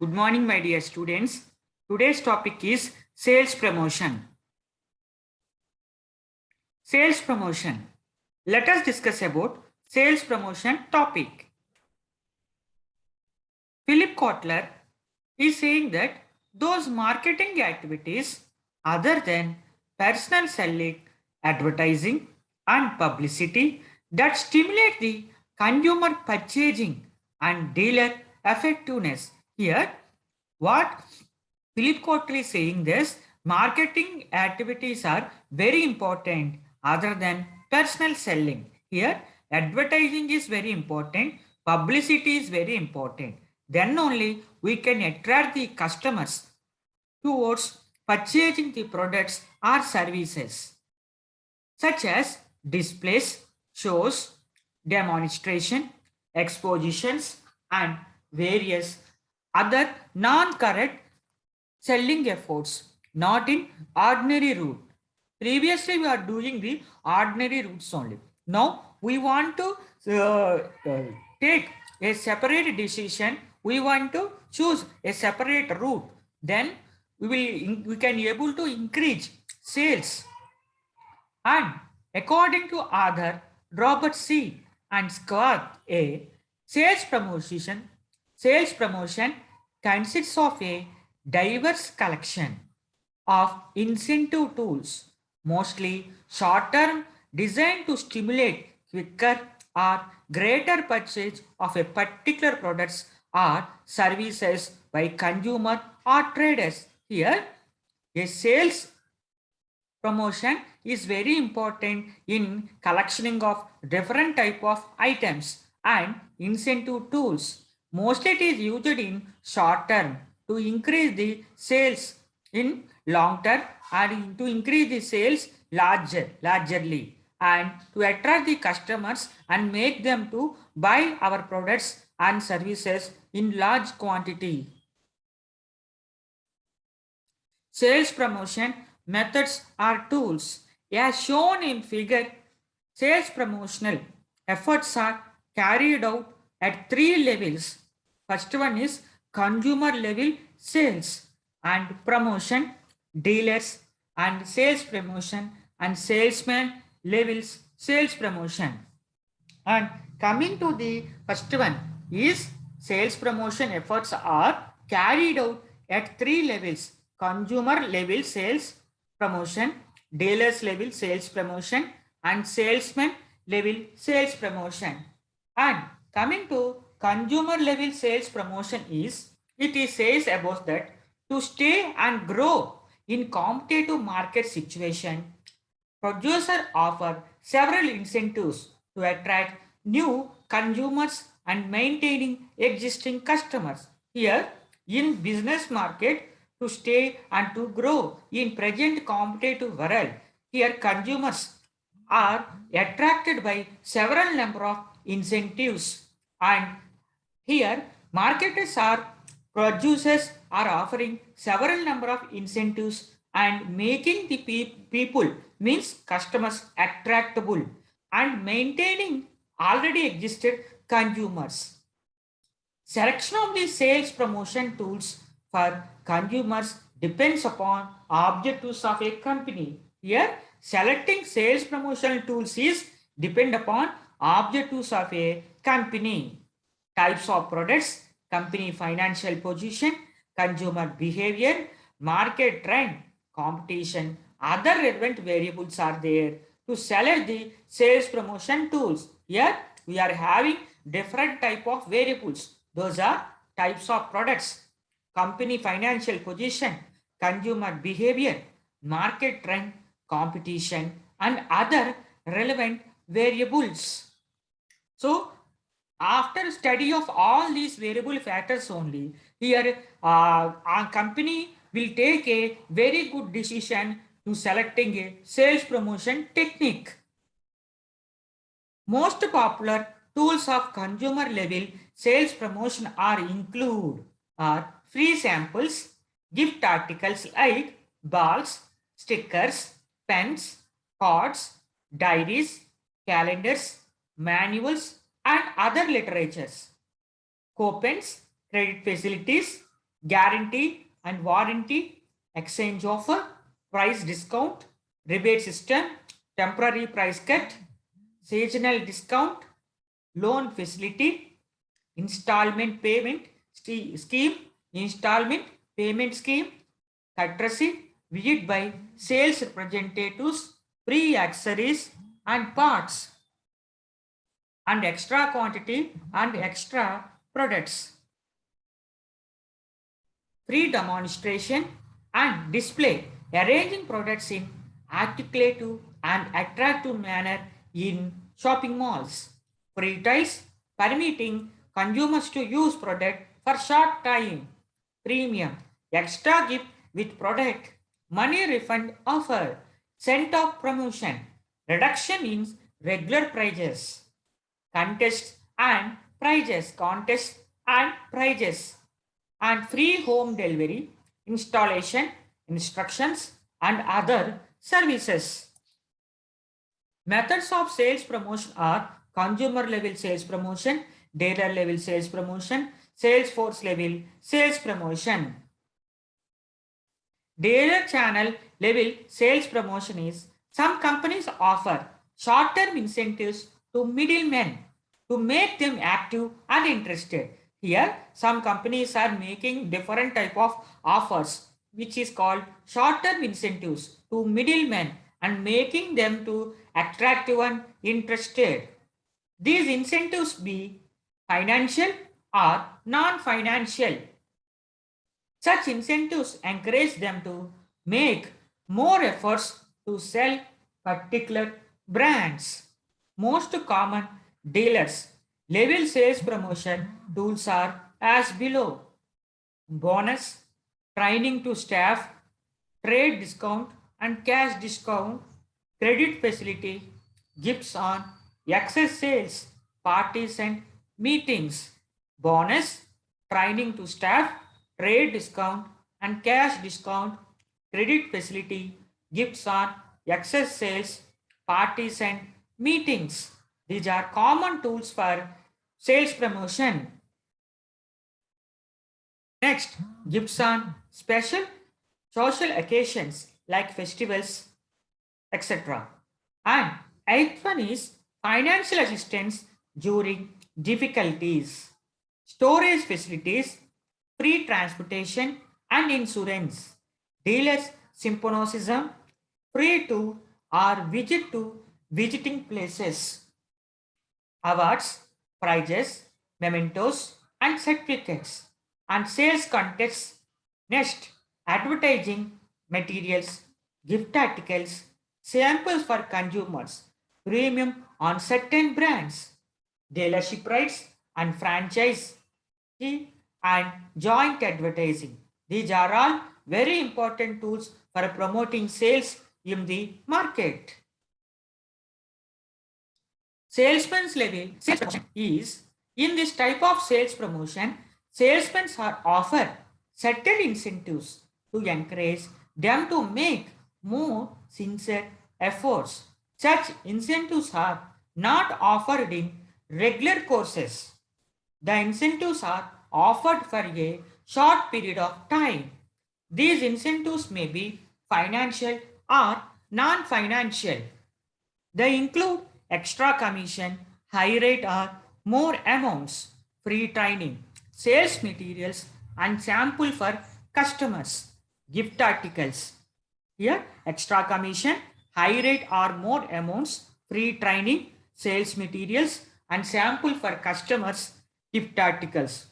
Good morning, my dear students. Today's topic is sales promotion. Sales promotion. Let us discuss about sales promotion topic. Philip Kotler is saying that those marketing activities other than personal selling, advertising and publicity that stimulate the consumer purchasing and dealer effectiveness. Here, what Philip Kotler is saying this marketing activities are very important other than personal selling. Here, advertising is very important, publicity is very important. Then only we can attract the customers towards purchasing the products or services such as displays, shows, demonstration, expositions, and various other non-correct selling efforts, not in ordinary route. Previously, we are doing the ordinary routes only. Now, we want to take a separate decision. We want to choose a separate route. Then we can able to increase sales. And according to author Robert C. and Scott A. Sales promotion consists of a diverse collection of incentive tools, mostly short-term, designed to stimulate quicker or greater purchase of a particular products or services by consumer or traders. Here, a sales promotion is very important in collectioning of different type of items and incentive tools. Mostly it is used in short term to increase the sales in long term and to increase the sales largely and to attract the customers and make them to buy our products and services in large quantity. Sales promotion methods are tools. As shown in figure, sales promotional efforts are carried out at three levels. First one is consumer level sales and promotion, dealers and sales promotion and salesman levels sales promotion. And coming to the first one is sales promotion efforts are carried out at three levels: consumer level sales promotion, dealers level sales promotion, and salesman level sales promotion. And coming to consumer level sales promotion is it is says about that to stay and grow in competitive market situation, producer offer several incentives to attract new consumers and maintaining existing customers. Here, in business market, to stay and to grow in present competitive world, here consumers are attracted by several number of incentives, and here marketers are producers are offering several number of incentives and making the people means customers attractable and maintaining already existed consumers. Selection of the sales promotion tools for consumers depends upon objectives of a company. Here, selecting sales promotion tools is depend upon objectives of a company. Types of products, company financial position, consumer behavior, market trend, competition, other relevant variables are there to select the sales promotion tools. Here we are having different type of variables. Those are types of products, company financial position, consumer behavior, market trend, competition, and other relevant variables. So, after study of all these variable factors only, here our company will take a very good decision to selecting a sales promotion technique. Most popular tools of consumer level sales promotion are free samples, gift articles like balls, stickers, pens, cards, diaries, calendars, manuals, and other literatures, coupons, credit facilities, guarantee and warranty, exchange offer, price discount, rebate system, temporary price cut, seasonal discount, loan facility, installment payment scheme, installment payment scheme, courtesy, visit by sales representatives, free accessories and parts, and extra quantity and extra products, free demonstration and display, arranging products in articulative and attractive manner in shopping malls, free trials, permitting consumers to use product for short time, premium, extra gift with product, money refund offer, cent off promotion, reduction in regular prices, contests and prizes, and free home delivery, installation, instructions, and other services. Methods of sales promotion are consumer level sales promotion, dealer level sales promotion, sales force level sales promotion. Dealer channel level sales promotion is some companies offer short-term incentives to middlemen to make them active and interested. Here, some companies are making different type of offers, which is called short-term incentives to middlemen and making them to attractive and interested. These incentives be financial or non-financial. Such incentives encourage them to make more efforts to sell particular brands. Most common dealers level sales promotion tools are as below: bonus, training to staff, trade discount and cash discount, credit facility, gifts on excess sales, parties and meetings, bonus, training to staff, trade discount and cash discount, credit facility, gifts on excess sales, parties and meetings. These are common tools for sales promotion. Next, gifts on special social occasions like festivals, etc. And eighth one is financial assistance during difficulties, storage facilities, free transportation and insurance, dealers symposium, free to or visit to visiting places, awards, prizes, mementos, and certificates, and sales contests. Next, advertising materials, gift articles, samples for consumers, premium on certain brands, dealership rights and franchise and joint advertising. These are all very important tools for promoting sales in the market. Salesman's level sales promotion is in this type of sales promotion, salesmen are offered certain incentives to encourage them to make more sincere efforts. Such incentives are not offered in regular courses. The incentives are offered for a short period of time. These incentives may be financial or non financial. They include extra commission, high rate or more amounts, free training, sales materials, and sample for customers, gift articles. Here, extra commission, high rate or more amounts, free training, sales materials, and sample for customers, gift articles,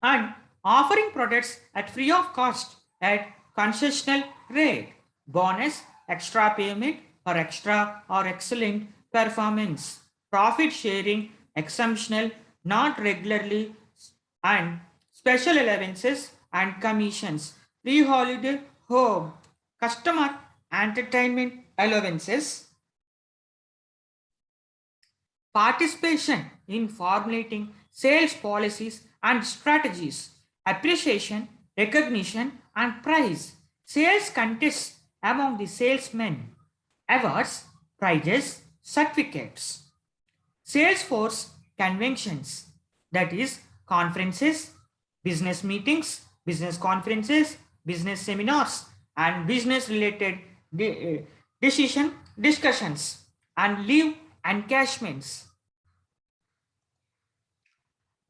and offering products at free of cost at concessional rate, bonus, extra payment for extra or excellent performance, profit sharing, exemptional, not regularly, and special allowances and commissions, free holiday home, customer entertainment allowances, participation in formulating sales policies and strategies, appreciation, recognition, and prize, sales contests among the salesmen, awards, prizes, certificates, sales force conventions, that is, conferences, business meetings, business conferences, business seminars, and business related decision discussions, and leave encashments.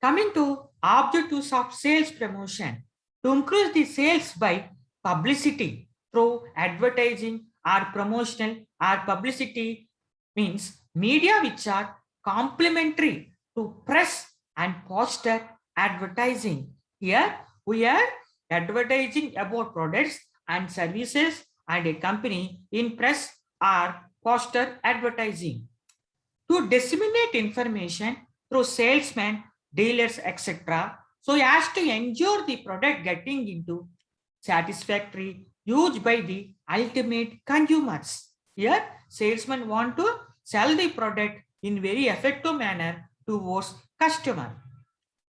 Coming to objectives of sales promotion, to increase the sales by publicity through advertising or promotional or publicity means media which are complementary to press and poster advertising. Here we are advertising about products and services and a company in press or poster advertising. To disseminate information through salesmen, dealers, etc. So as to ensure the product getting into satisfactory use by the ultimate consumers. Here, salesmen want to sell the product in very effective manner towards customer.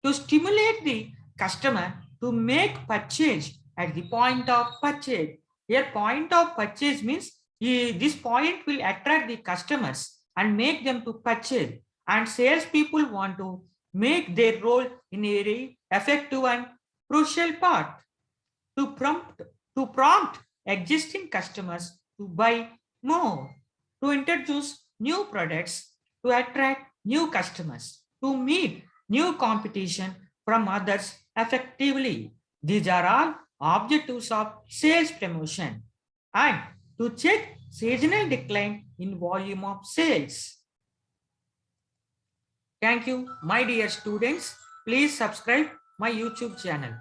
To stimulate the customer to make purchase at the point of purchase. Here, point of purchase means this point will attract the customers and make them to purchase. And salespeople want to make their role in a very effective and crucial part to prompt existing customers to buy more, to introduce new products, to attract new customers, to meet new competition from others effectively. These are all objectives of sales promotion. And to check seasonal decline in volume of sales. Thank you, my dear students. Please subscribe my YouTube channel.